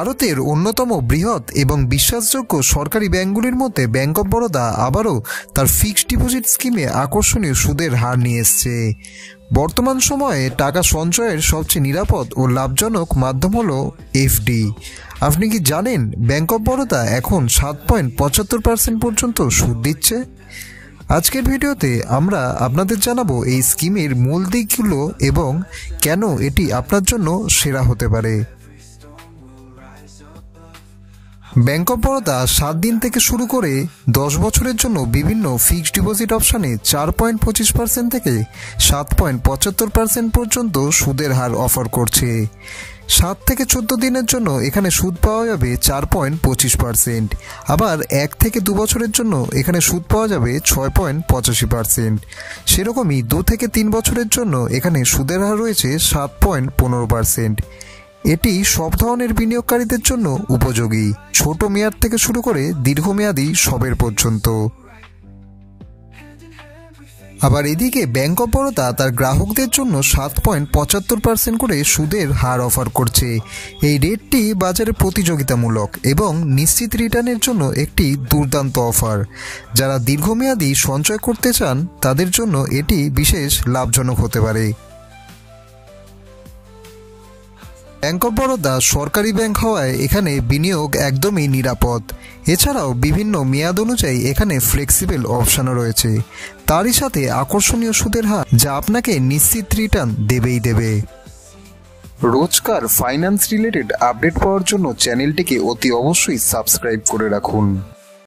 ভারতের অন্যতম বৃহৎ এবং বিশ্বাসযোগ্য সরকারি ব্যাংকগুলির মধ্যে ব্যাংক অফ বরোদা আবারও তার ফিক্সড ডিপোজিট স্কিমে আকর্ষণীয় সুদের হার নিয়ে এসছে। বর্তমান সময়ে টাকা সঞ্চয়ের সবচেয়ে নিরাপদ ও লাভজনক মাধ্যম হল এফডি। আপনি কি জানেন ব্যাংক অফ বরোদা এখন 7.75% পর্যন্ত সুদ দিচ্ছে? আজকের ভিডিওতে আমরা আপনাদের জানাবো এই স্কিমের মূল দিকগুলো এবং কেন এটি আপনার জন্য সেরা হতে পারে। ব্যাংক অফ বরোদা 7 দিন থেকে শুরু করে 10 বছরের জন্য বিভিন্ন ফিক্সড ডিপোজিট অপশানে 4.25% থেকে 7.75% পর্যন্ত সুদের হার অফার করছে। 7 থেকে 14 দিনের জন্য এখানে সুদ পাওয়া যাবে 4.25%, আবার 1 থেকে 2 বছরের জন্য এখানে সুদ পাওয়া যাবে 6.85%। সেরকমই 2 থেকে 3 বছরের জন্য এখানে সুদের হার রয়েছে 7.15%। এটি সব ধরনের বিনিয়োগকারীদের জন্য উপযোগী, ছোট মেয়াদ থেকে শুরু করে দীর্ঘমেয়াদী সবের পর্যন্ত। আবার এদিকে ব্যাংক অফ বরোদা তার গ্রাহকদের জন্য 7.75% করে সুদের হার অফার করছে। এই রেটটি বাজারে প্রতিযোগিতামূলক এবং নিশ্চিত রিটার্নের জন্য একটি দুর্দান্ত অফার। যারা দীর্ঘমেয়াদী সঞ্চয় করতে চান তাদের জন্য এটি বিশেষ লাভজনক হতে পারে। ব্যাংক অফ বরোদা সরকারি ব্যাংক হওয়ায় এখানে বিনিয়োগ একদমই নিরাপদ। এছাড়াও বিভিন্ন মেয়াদ অনুযায়ী এখানে ফ্লেক্সিবল অপশানও রয়েছে। তারই সাথে আকর্ষণীয় সুদের হার যা আপনাকে নিশ্চিত রিটার্ন দেবেই দেবে। রোজকার ফাইন্যান্স রিলেটেড আপডেট পাওয়ার জন্য চ্যানেলটিকে অতি অবশ্যই সাবস্ক্রাইব করে রাখুন।